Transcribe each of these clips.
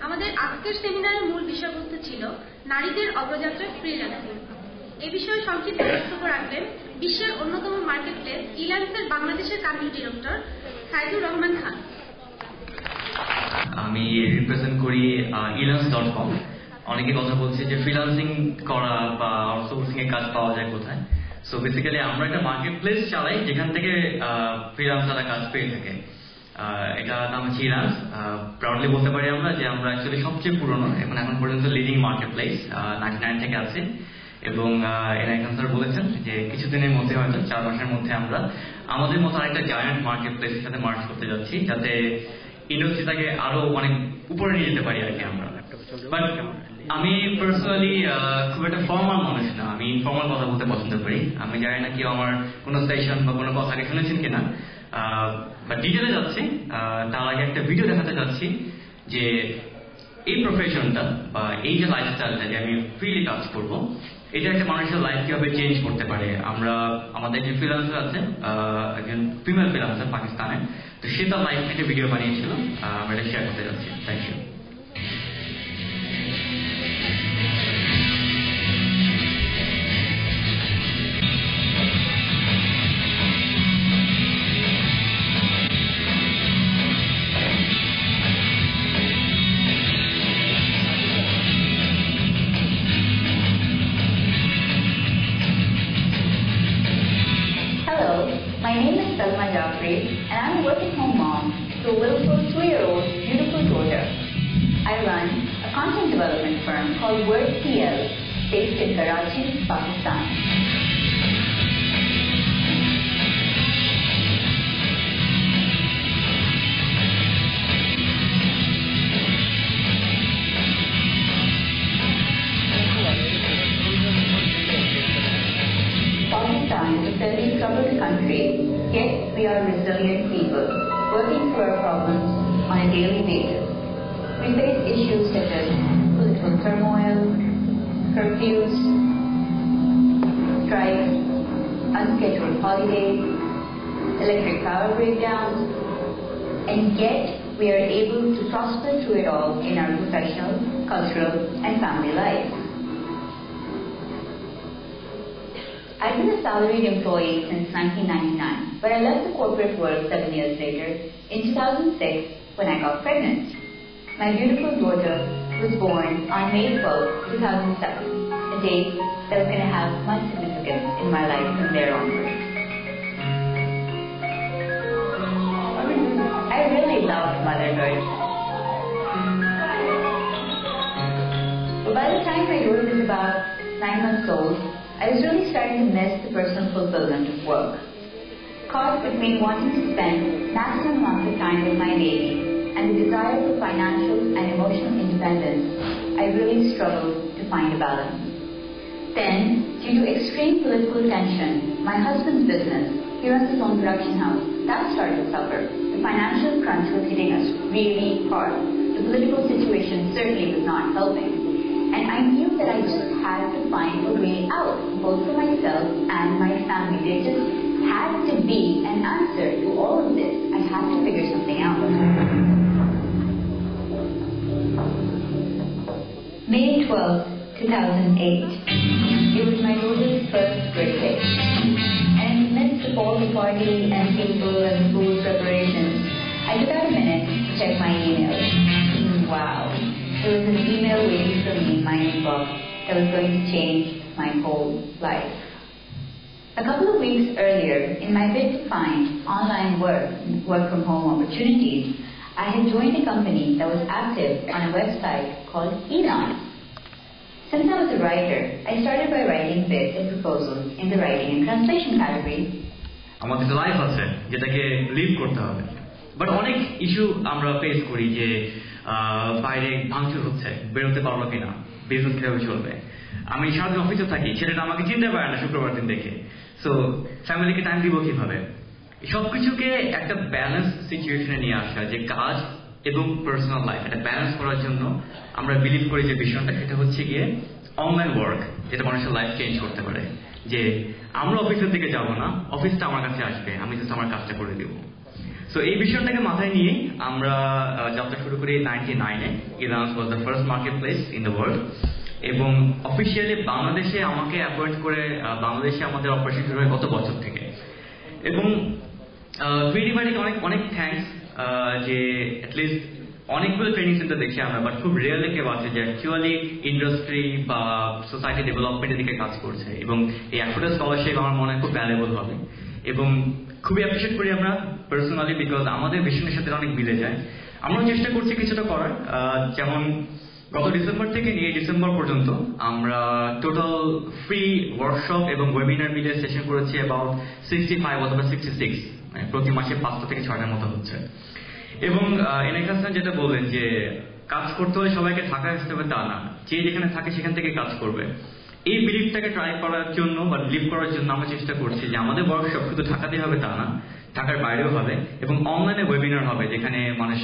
আমাদের আজকের সেমিনারের মূল বিষয়বস্তু ছিল নারীদের অগ্রযাত্রা ফ্রিল্যান্সিং। এ বিষয়ে সংক্ষিপ্ত বক্তব্য রাখবেন বিশ্বের অন্যতম মার্কেটপ্লেস ইলান্সের বাংলাদেশের কান্ট্রি ডিরেক্টর সাইদুর রহমান খান। আমি রিপ্রেজেন্ট করি ilans.com। অনেকে কথা বলছে যে ফ্রিল্যান্সিং করা বা আউটসোর্সিং এর কাজ পাওয়া যায় কোথায়। সো বেসিক্যালি আমরা একটা মার্কেট প্লেস চালাই যেখান থেকে ফ্রিল্যান্সাররা কাজ পেয়ে থাকে। এটা নাম হচ্ছে ইলান্স। প্রাউডলি বলতে পারি আমরা যে আমরা অ্যাকচুয়ালি সবচেয়ে পুরনো এখন পর্যন্ত লিডিং মার্কেট প্লেস 99 থেকে আছে। এবং এনায়কান স্যার বলেছেন যে কিছুদিনের মধ্যে হয়তো 4 মাসের মধ্যে আমরা আমাদের মতো আরেকটা জায়ান্ট মার্কেট প্লেসের সাথে মার্চ করতে যাচ্ছি, যাতে ইন্ডাস্ট্রিটাকে আরো অনেক উপরে নিয়ে যেতে পারি আর কি আমরা। বাট আমি পার্সোনালি খুব একটা ফর্মাল মানুষ না, আমি ইনফর্মাল কথা বলতে পছন্দ করি। আমি জানি না কেউ আমার কোনো সেশন বা কোনো কথা আগে শুনেছেন কিনা, বাট ডিটেলে যাচ্ছি। তার আগে একটা ভিডিও দেখাতে যাচ্ছি যে এই প্রফেশনটা বা এই যে লাইফস্টাইলটা যে আমি ফ্রিলি কাজ করবো, এটা একটা মানুষের লাইফ কিভাবে চেঞ্জ করতে পারে। আমাদের যে ফ্রিল্যান্সার আছে, একজন ফিমেল ফ্রিল্যান্সার পাকিস্তানে, তো সে তার লাইফ থেকে ভিডিও বানিয়েছিল, আমরা এটা শেয়ার করতে যাচ্ছি। Thank you. My name is Salma Jafri, and I'm a work-at-home mom to a willful 2-year-old beautiful daughter. I run a content development firm called WordPL, based in Karachi, Pakistan. Pakistan is a fairly troubled country, yet we are resilient people, working through our problems on a daily basis. We face issues such as political turmoil, curfews, strikes, unscheduled holidays, electric power breakdowns, and yet we are able to prosper through it all in our professional, cultural, and family life. I've been a salaried employee since 1999, but I left the corporate world 7 years later, in 2006, when I got pregnant. My beautiful daughter was born on May 12, 2007, a date that was going to have much significance in my life from there onward. I really loved motherhood. But by the time my daughter was about 9 months old, I was really starting to miss the personal fulfillment of work. Caught between wanting to spend maximum amount of time with my baby and the desire for financial and emotional independence, I really struggled to find a balance. Then, due to extreme political tension, my husband's business, he runs his own production house, that started to suffer. The financial crunch was hitting us really hard. The political situation certainly was not helping. And I knew that I just had to find a way out, both for myself and my family. There just had to be an answer to all of this. I had to figure something out. May 12, 2008. It was my daughter's first birthday. And in the midst of all the party and people and school preparations, I took out a minute to check my email. Wow. There was an email waiting for me in my inbox that was going to change my whole life. A couple of weeks earlier, in my bid to find online work from home opportunities, I had joined a company that was active on a website called Elon. Since I was a writer, I started by writing bids and proposals in the writing and translation category. আমাদের তো life আছে যেটাকে leave করতে হবে, but অনেক issue আমরা face করি যে বাইরে ভাঙচুর হচ্ছে, বেরোতে পারলো কিনা, বিজনেস কিভাবে চলবে। আমি সারাদিন অফিসে থাকি, ছেলেটা আমাকে চিনতে পারে না শুক্রবার দিন দেখে। সো ফ্যামিলিকে টাইম দিব কিভাবে? সবকিছুকে একটা ব্যালেন্স সিচুয়েশনে নিয়ে আসা, যে কাজ এবং পার্সোনাল লাইফ এটা ব্যালেন্স করার জন্য আমরা বিলিভ করি যে বিষয়টা, সেটা হচ্ছে গিয়ে অনলাইন ওয়ার্ক, যেটা মানুষের লাইফ চেঞ্জ করতে পারে। যে আমরা অফিসের দিকে যাব না, অফিসটা আমার কাছে আসবে, আমি জাস্ট আমার কাজটা করে দিব। সো এই বিষয়টাকে মাথায় নিয়ে আমরা যাত্রা শুরু করি 99-এ। Elance was the first market place in the world, এবং অফিসিয়ালি বাংলাদেশে আমাকে অ্যাপয়েন্ট করে বাংলাদেশে আমাদের অপারেশন শুরু হয় গত বছর থেকে। এবং ক্রিয়েটিভাইটিকে অনেক অনেক থ্যাঙ্কস যে অ্যাটলিস্ট অনেকগুলো ট্রেনিং সেন্টার দেখছি আমরা, বাট খুব রিয়েলি কেউ আছে যে অ্যাকচুয়ালি ইন্ডাস্ট্রি বা সোসাইটি ডেভেলপমেন্টের দিকে কাজ করছে, এবং এই একটা স্কলারশিপ আমার মনে হয় খুব ভ্যালুয়েবল হবে। এবং খুবই অ্যাপ্রিশিয়েট করি আমরা পার্সোনালি, বিকজ আমাদের ভিশনের সাথে অনেক মিলে যায়। আমরাও চেষ্টা করছি কিছুটা করার, যেমন গত ডিসেম্বর থেকে নিয়ে ডিসেম্বর পর্যন্ত আমরা টোটাল ফ্রি ওয়ার্কশপ এবং ওয়েবিনার মিলে সেশন করেছি অ্যাবাউট 65 অথবা 66, মানে প্রতি মাসে 5টা থেকে 6টার মতো হচ্ছে। এবং এনএক হাসান যেটা বললেন যে কাজ করতে হলে সবাইকে ঢাকায় আসতে হবে তা না, যে যেখানে থাকে সেখান থেকে কাজ করবে। এই বিলিফটাকে ট্রাই করার জন্য বা বিলিভ করার জন্য আমরা চেষ্টা করছি যে আমাদের ওয়ার্কশপ শুধু ঢাকাতেই হবে তা না, ঢাকার বাইরেও হবে, এবং অনলাইনে ওয়েবিনার হবে যেখানে মানুষ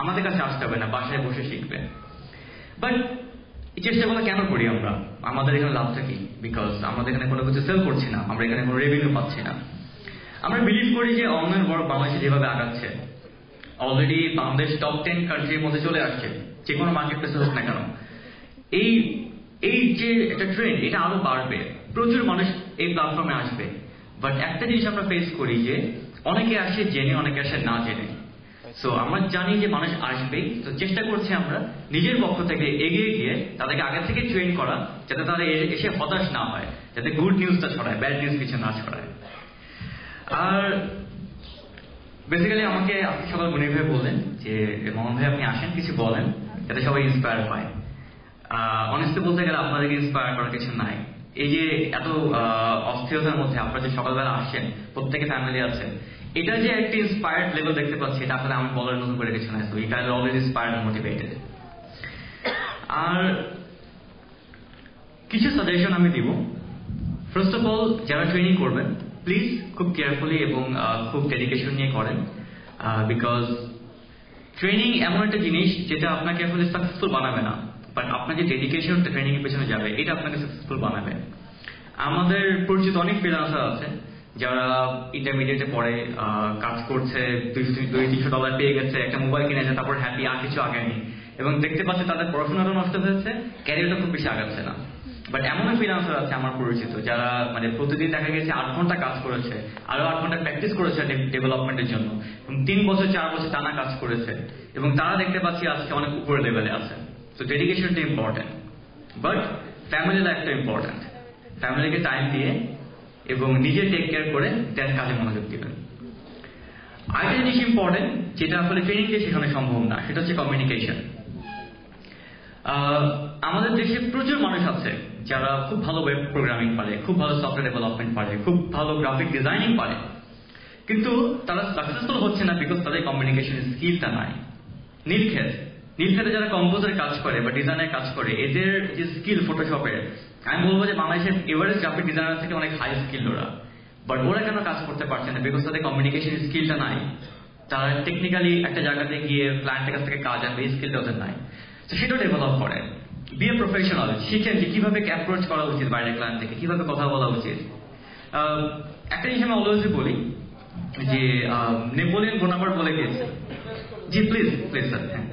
আমাদের কাছে আসতে হবে না, বাসায় বসে শিখবে। বাট এই চেষ্টাগুলো কেন করি আমরা? আমাদের এখানে লাভটা কি? বিকজ আমাদের এখানে কোনো কিছু সেল করছি না, আমরা এখানে কোনো রেভিনিউ পাচ্ছি না। আমরা বিলিভ করি যে অনলাইন ওয়ার্ক বাংলাদেশে যেভাবে আগাচ্ছে, অলরেডি বাংলাদেশ টপ 10 কান্ট্রির মধ্যে চলে আসছে, যে কোনো মার্কেট প্লেসে হোক না কেন, এই যে একটা ট্রেন্ড এটা আরো বাড়বে, প্রচুর মানুষ এই প্ল্যাটফর্মে আসবে। বাট একটা জিনিস আমরা ফেস করি যে অনেকে আসে জেনে, অনেকে আসে না জেনে। সো আমরা জানি যে মানুষ আসবেই, তো চেষ্টা করছি আমরা নিজের পক্ষ থেকে এগিয়ে গিয়ে তাদেরকে আগে থেকে ট্রেন করা, যাতে তারা এসে হতাশ না হয়, যাতে গুড নিউজটা ছড়ায়, ব্যাড নিউজ কিছু না ছড়ায়। আর বেসিক্যালি আমাকে আপনি সকাল মনির ভাই বললেন যে মোহন ভাই আপনি আসেন, কিছু বলেন যাতে সবাই ইন্সপায়ার হয়। অনেস্টলি বলতে গেলে আপনাদেরকে ইন্সপায়ার করার কিছু নাই। এই যে এত অস্থিরতার মধ্যে আপনারা যে সকালবেলা আসছেন, প্রত্যেকে ফ্যামিলি আছে, এটা যে একটা ইন্সপায়ার্ড লেভেল দেখতে পাচ্ছি, এটা আসলে আমি বলার নতুন করে কিছু নাই। তো এটা অলরেডি ইন্সপায়ার্ড এন্ড মোটিভেটেড। আর কিছু সাজেশন আমি দিব। ফার্স্ট অফ অল, যারা ট্রেনিং করবেন প্লিজ খুব কেয়ারফুলি এবং খুব ডেডিকেশন নিয়ে করেন, বিকজ ট্রেনিং এমন একটা জিনিস যেটা আপনাকে আসলে সাকসেসফুল বানাবে না, বাট আপনার যে ডেডিকেশনটা ট্রেনিং এর পেছনে যাবে এটা আপনাকে সাকসেসফুল বানাবে। আমাদের পরিচিত অনেক ফ্রিল্যান্সার আছে যারা ইন্টারমিডিয়েটে পড়ে কাজ করছে, $200-300 পেয়ে গেছে, একটা মোবাইল কিনেছে, তারপর হ্যাপি, আর কিছু আগেনি, এবং দেখতে পাচ্ছে তাদের পড়াশোনাটা নষ্ট হয়েছে, ক্যারিয়ারটা খুব বেশি আগাচ্ছে না। বাট এমন ফ্রিল্যান্সার আছে আমার পরিচিত যারা মানে প্রতিদিন দেখা গেছে 8 ঘন্টা কাজ করেছে, আরো 8 ঘন্টা প্র্যাকটিস করেছে ডেভেলপমেন্টের জন্য, এবং 3 বছর 4 বছর টানা কাজ করেছে, এবং তারা দেখতে পাচ্ছি আজকে অনেক উপরের লেভেলে আছে। তো ডেডিকেশনটা ইম্পর্টেন্ট, বাট ফ্যামিলি লাইফটা ইম্পর্টেন্ট। ফ্যামিলিকে টাইম দিয়ে এবং নিজে টেক কেয়ার করে দেন কাজে মনোযোগ দিবেন। আরেকটা জিনিস ইম্পর্টেন্ট যেটা আসলে ট্রেনিং দিয়ে শেখানো সম্ভব না, সেটা হচ্ছে কমিউনিকেশন। আমাদের দেশে প্রচুর মানুষ আছে যারা খুব ভালো ওয়েব প্রোগ্রামিং পারে, খুব ভালো সফটওয়্যার ডেভেলপমেন্ট পারে, খুব ভালো গ্রাফিক ডিজাইনিং পারে, কিন্তু তারা সাকসেসফুল হচ্ছে না বিকজ তাদের কমিউনিকেশন স্কিলটা নাই। নীলক্ষেতে যারা কম্পোজার কাজ করে বা ডিজাইনের কাজ করে, এদের যে স্কিল ফটোশপের, আমি বলবো যে বাংলাদেশের এভারেজ গ্রাফিক ডিজাইনার থেকে অনেক হাই স্কিল ওরা, বাট ওরা কেন কাজ করতে পারছে না? বিকজ তাদের কমিউনিকেশন স্কিলটা নাই। তারা টেকনিক্যালি একটা জায়গাতে গিয়ে ক্লায়েন্টের কাছ থেকে কাজ আনবে, এই স্কিলটা ওদের নাই। তো সেটাও ডেভেলপ করেন, বি এ প্রফেশনাল, শিখেন যে কিভাবে অ্যাপ্রোচ করা উচিত বাইরের ক্লায়েন্ট থেকে, কিভাবে কথা বলা উচিত। একটা জিনিস আমি অলওয়েজই বলি যে নেপোলিয়ন বোনাপার্ট বলে গিয়েছে, জি প্লিজ স্যার, হ্যাঁ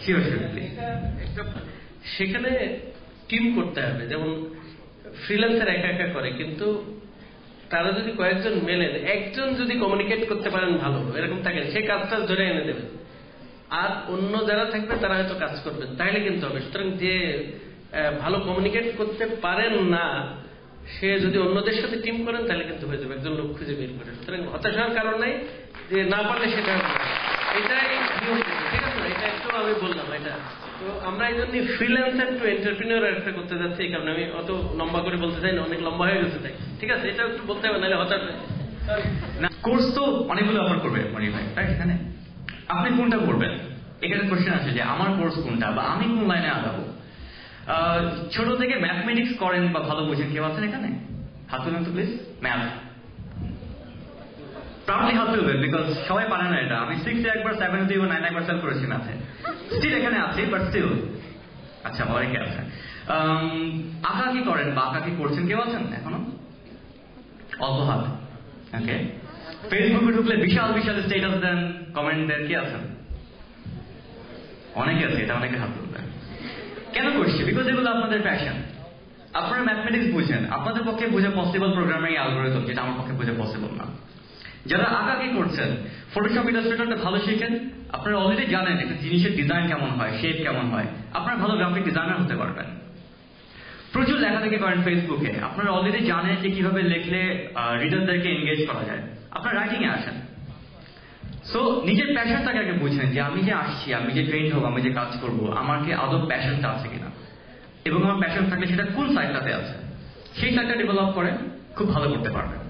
শিওর প্লিজ। সেখানে টিম করতে হবে, যেমন ফ্রিল্যান্সার একা একা করে, কিন্তু তারা যদি কয়েকজন মেলেন, একজন যদি কমিউনিকেট করতে পারেন ভালো, এরকম থাকেন, সে কাজটা ধরে এনে দেবেন, আর অন্য যারা থাকবে তারা হয়তো কাজ করবেন, তাইলে কিন্তু হবে। সুতরাং যে ভালো কমিউনিকেট করতে পারেন না, সে যদি অন্যদের সাথে টিম করেন তাহলে কিন্তু হয়ে যাবে, একজন লোক খুঁজে বের করে। সুতরাং হতাশ হওয়ার কারণ নাই, যে না পারলে সেটা এটাই নিয়ম, ঠিক আছে না? এটা একটু আমি বললাম এটা। তো আমরা এই জন্য ফ্রিল্যান্সার টু এন্টারপ্রিনিয়র একটা করতে যাচ্ছি, এই কারণে আমি অত লম্বা করে বলতে চাই না, অনেক লম্বা হয়ে গেছে তাই, ঠিক আছে? এটা একটু বলতে হবে, নাহলে হতাশ না। কোর্স তো অনেকগুলো অফার করবে মনির ভাই, তাই এখানে আপনি কোনটা করবেন? এখানে কোশ্চেন আছে যে আমার কোর্স কোনটা বা আমি কোন লাইনে আগাবো। ছোট থেকে ম্যাথমেটিক্স করেন বা ভালো বুঝেন কেউ আছেন এখানে? হাত তুলেন তো প্লিজ। ম্যাথ প্রাউডলি হাত তুলবেন, বিকজ সবাই পারে না এটা। আমি 6 একবার, 7 এবং 9 একবার সেল করেছি ম্যাথে, স্টিল এখানে আছি, বাট স্টিল। আচ্ছা, অনেকে আছে। আঁকা কি করেন বা আঁকা কি করছেন কেউ আছেন এখনো? অল্প হাত। ওকে, ফেসবুকে ঢুকলে বিশাল বিশাল স্ট্যাটাস দেন, কমেন্ট দেন, কি আছেন? অনেকে আছে, এটা অনেকে হাত তুলবেন। কেন করছি? বিকজ এগুলো আপনাদের প্যাশন। আপনারা ম্যাথমেটিক্স বুঝেন, আপনাদের পক্ষে বোঝা পসিবল প্রোগ্রামিং অ্যালগরিদম, যেটা আমার পক্ষে বোঝা পসিবল না। যারা আঁকাকি করছেন, ফটোশপ ইলাস্ট্রেটরটা ভালো শিখেন, আপনারা অলরেডি জানেন একটা জিনিসের ডিজাইন কেমন হয়, শেপ কেমন হয়, আপনারা ভালো গ্রাফিক ডিজাইনার হতে পারবেন। প্রচুর লেখালেখি করেন ফেসবুকে, আপনারা অলরেডি জানেন যে কিভাবে লিখলে রিডারদেরকে এনগেজ করা যায়, আপনারা রাইটিং এ আসেন। সো নিজের প্যাশনটাকে আগে বুঝেন যে আমি যে আসছি, আমি যে ট্রেন্ড হবো, আমি যে কাজ করবো, আমার কি আদৌ প্যাশনটা আছে কিনা, এবং আমার প্যাশন থাকলে সেটা কোন সাইডটাতে আছে, সেই সাইডটা ডেভেলপ করেন, খুব ভালো করতে পারবেন।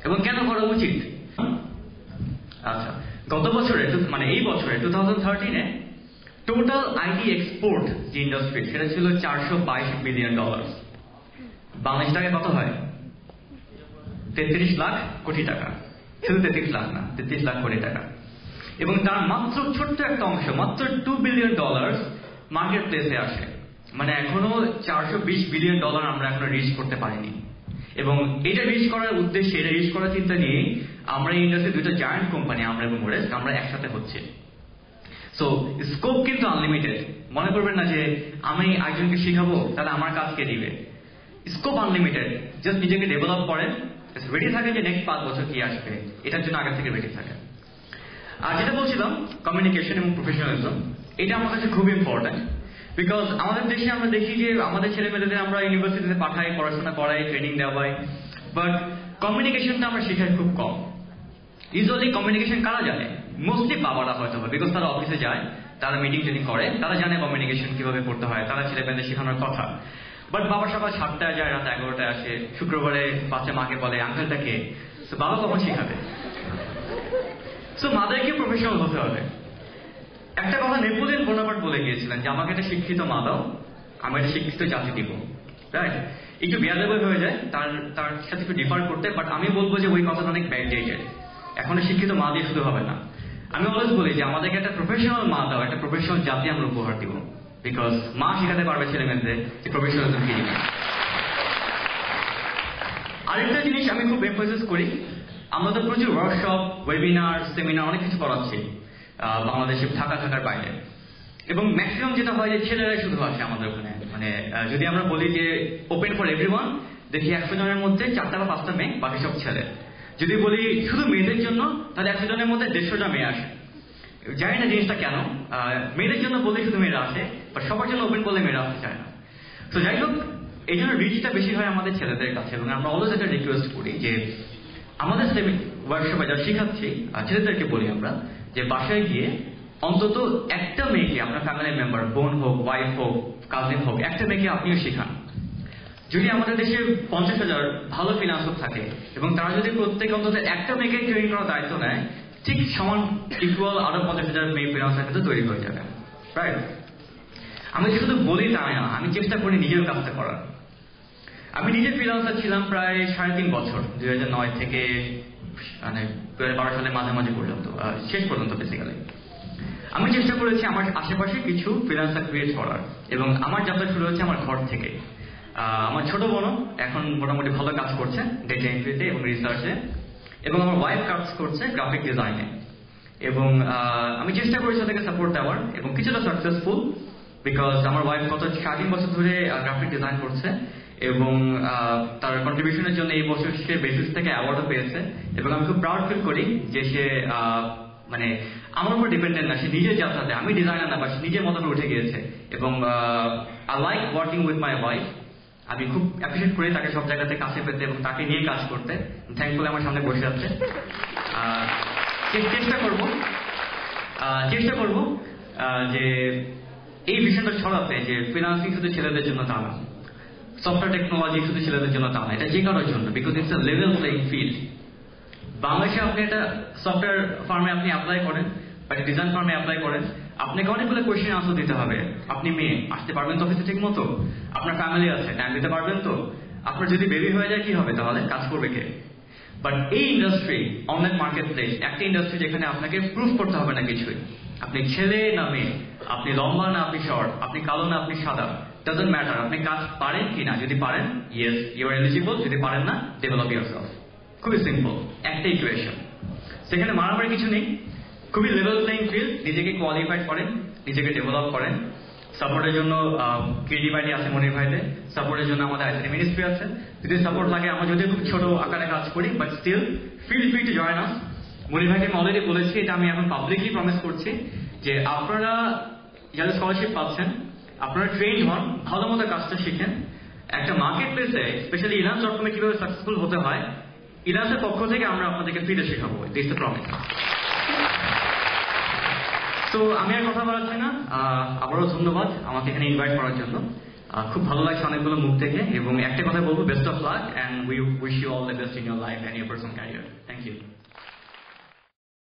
এবং কেন করা উচিত? আচ্ছা, গত বছরে মানে এই বছরে 2013-এ টোটাল আইটি এক্সপোর্ট যে ইন্ডাস্ট্রি, সেটা ছিল $422 বিলিয়ন। বাংলাদেশ টাকায় কত হয়? 33 লাখ কোটি টাকা। শুধু 33 লাখ না, 33 লাখ কোটি টাকা। এবং তার মাত্র ছোট্ট একটা অংশ, মাত্র $2 বিলিয়ন মার্কেট প্লেসে আসে। মানে এখনো $420 বিলিয়ন আমরা এখনো রিচ করতে পারিনি। এবং এটা রিচ করার উদ্দেশ্যে, এটা রিচ করার চিন্তা নিয়ে আমরা এই ইন্ডাস্ট্রি দুটো জায়ান্ট কোম্পানি, আমরা এবং ওরেস, আমরা একসাথে হচ্ছে। সো স্কোপ কিন্তু আনলিমিটেড। মনে করবেন না যে আমি একজনকে শিখাবো তাহলে আমার কাজ কে দিবে। Scope unlimited. জাস্ট নিজেকে ডেভেলপ করেন, রেডি থাকে যে নেক্সট 5 বছর কি আসবে, এটার জন্য আগে থেকে রেডি থাকে। আর যেটা বলছিলাম, কমিউনিকেশন এবং প্রফেশনালিজম, এটা আমার কাছে খুব ইম্পর্টেন্ট। বিকজ আমাদের দেশে আমরা দেখি যে আমাদের ছেলে মেয়েদের আমরা ইউনিভার্সিটিতে পাঠাই, পড়াশোনা করাই, ট্রেনিং দেওয়াই, বাট কমিউনিকেশনটা আমরা শেখাই খুব কম। ইউজুয়ালি কমিউনিকেশন কারা জানে? মোস্টলি বাবারা হয়তো, বিকজ তারা অফিসে যায়, তারা মিটিং টিটিং করে, তারা জানে কমিউনিকেশন কিভাবে করতে হয়, তারা ছেলে মেয়েদের শেখানোর কথা। বাট বাবা সকাল 7টায় যায়, রাত 11টায় আসে, শুক্রবারে বাচ্চা মাকে বলে আঙ্কেলটাকে, বাবা কখন শেখাবে? সো মাদেরকে প্রফেশনাল হতে হবে। একটা কথা নেপোলিয়ন বোনাপার্ট বলে গিয়েছিলেন যে আমাকে একটা শিক্ষিত মা দাও, আমি একটা শিক্ষিত জাতি দিব। রাইট? একটু বেয়াদবি হয়ে যায় তার সাথে একটু ডিফার করতে, বাট আমি বলবো যে ওই কথাটা অনেক ব্যাকডেটেড। এখন শিক্ষিত মা দিয়ে শুধু হবে না। আমি অলওয়েজ বলি যে আমাদেরকে একটা প্রফেশনাল মা দাও, একটা প্রফেশনাল জাতি আমরা উপহার দিব। বিকজ মা শেখাতে পারবে ছেলে মেয়েদের যে প্রফেশনালিজম কি জিনিস। আরেকটা জিনিস আমি খুব এমফাসাইজ করি, আমরা তো প্রচুর ওয়ার্কশপ, ওয়েবিনার, সেমিনার অনেক কিছু করাচ্ছি বাংলাদেশে থাকার বাইরে। এবং ম্যাক্সিমাম যেটা হয় যে ছেলেরাই শুধু আসে আমাদের ওখানে। মানে যদি আমরা বলি যে ওপেন ফর এভরিওয়ান, দেখি 100 জনের মধ্যে 4টা বা 5টা মেয়ে, বাকি সব ছেলে। যদি বলি শুধু মেয়েদের জন্য, তাহলে 100 জনের মধ্যে 150টা মেয়ে আসে। জানি না জিনিসটা কেন, মেয়েদের জন্য বলে শুধু মেয়েরা আসে, বা সবার জন্য ওপেন করলে মেয়েরা আসতে চায় না। তো যাই হোক, এই জন্য রিচটা বেশি হয় আমাদের ছেলেদের কাছে। এবং আমরা অলওয়েজ একটা রিকোয়েস্ট করি যে আমাদের ওয়ার্কশপে যা শিখাচ্ছি, ছেলেদেরকে বলি আমরা যে বাসায় গিয়ে অন্তত একটা মেয়েকে, আপনার ফ্যামিলি মেম্বার, বোন হোক, ওয়াইফ হোক, কাজিন হোক, একটা মেয়েকে আপনিও শেখান। যদি আমাদের দেশে 50,000 ভালো ফিনান্সার থাকে এবং তারা যদি প্রত্যেক অন্তত একটা মেয়েকে ট্রেনিং করার দায়িত্ব নেয়, ঠিক সমান ইকুয়াল আরো 50,000 মেয়ে ফিনান্সার কিন্তু তৈরি হয়ে যাবে। রাইট? আমি যে শুধু বলি তাই না, আমি চেষ্টা করি নিজের কাজটা করার। আমি নিজে ফ্রিল্যান্সার ছিলাম প্রায় 3.5 বছর, 2009 থেকে মানে 2012 সালের মাঝামাঝি পর্যন্ত, শেষ পর্যন্ত বেসিক্যালি। আমি চেষ্টা করেছি আমার আশেপাশে কিছু ফ্রিল্যান্সার ক্রিয়েট করার, এবং আমার যাত্রা শুরু হচ্ছে আমার ঘর থেকে। আমার ছোট বোনও এখন মোটামুটি ভালো কাজ করছে ডেটা এন্ট্রিতে এবং রিসার্চে, এবং আমার ওয়াইফ কাজ করছে গ্রাফিক ডিজাইনে। এবং আমি চেষ্টা করেছি তাদেরকে সাপোর্ট দেওয়ার, এবং কিছুটা সাকসেসফুল, বিকজ আমার ওয়াইফ গত 3.5 বছর ধরে গ্রাফিক ডিজাইন করছে, এবং তার কন্ট্রিবিউশনের জন্য এই বছর সে বেসিস থেকে অ্যাওয়ার্ডও পেয়েছে। এবং আমি খুব প্রাউড ফিল করি যে সে মানে আমার উপর ডিপেন্ডেন্ট না, সে নিজের যাত্রাতে, আমি ডিজাইনার না, বা সে নিজের মতো উঠে গিয়েছে। এবং I like working with my wife. আমি খুব অ্যাপ্রিসিয়েট করি তাকে সব জায়গাতে কাছে পেতে এবং তাকে নিয়ে কাজ করতে। থ্যাঙ্কফুল আমার সামনে বসে আছে। চেষ্টা করব যে এই বিষয়টা ছড়াতে যে ফিনান্সিং শুধু ছেলেদের জন্য তা না, সফটওয়্যার টেকনোলজি শুধু ছেলেদের জন্য তা না, এটা যে কারোর জন্য, because it's a level playing field. বাংলাদেশে আপনি একটা সফটওয়্যার ফার্মে আপনি অ্যাপ্লাই করেন, বা একটা ডিজাইন ফার্মে অ্যাপ্লাই করেন, আপনাকে অনেকগুলো কোয়েশ্চেন আনসার দিতে হবে। আপনি মেয়ে, আসতে পারবেন তো অফিসে ঠিক মতো? আপনার ফ্যামিলি আছে, টাইম দিতে পারবেন তো? আপনার যদি বেবি হয়ে যায় কি হবে, তাহলে কাজ করবে কে? বাট এই ইন্ডাস্ট্রি, অনলাইন মার্কেট প্লেস, একটা ইন্ডাস্ট্রি যেখানে আপনাকে প্রুফ করতে হবে না কিছুই। আপনি ছেলে না মেয়ে, আপনি লম্বা না আপনি শর্ট, আপনি কালো না আপনি সাদা, ডাজন্ট ম্যাটার। আপনি কাজ পারেন কিনা, যদি পারেন ইয়েস ইউ আর এলিজিবল, যদি পারেন না ডেভেলপ ইয়োরসেলফ। খুবই সিম্পল, একটা ইকুয়েশন, সেখানে মারামারি কিছু নেই, খুবই লেভেল প্লেইং ফিল্ড। নিজেকে কোয়ালিফাইড করেন, নিজেকে ডেভেলপ করেন। সাপোর্টের জন্য ক্রিয়েটিভিটি আছে মনির ভাইতে, সাপোর্টের জন্য আমাদের আইসিটি মিনিস্ট্রি আছে। যদি সাপোর্ট লাগে, আমরা যদি খুব ছোট আকারে কাজ করি, but still feel free to join us. Monir ভাইকে আমি অলরেডি বলেছি, এটা আমি এখন পাবলিকলি প্রমিস করছি যে আপনারা যারা স্কলারশিপ পাচ্ছেন, আপনারা ট্রেন্ড হন, ভালো মতো কাজটা শিখেন। একটা মার্কেট প্লেসে স্পেশালি ইলান্স.com কিভাবে সাকসেসফুল হতে হয়, ইলান্সের পক্ষ থেকে আমরা আপনাদেরকে ফ্রিতে শেখাবো। This the promise. তো আমি আর কথা বলাচ্ছি না, আবারও ধন্যবাদ আমাকে এখানে ইনভাইট করার জন্য। খুব ভালো লাগছে অনেকগুলো মুখ থেকে, এবং একটা কথা বলবো, best of luck and we wish you all the best in your life and your personal career. Thank you.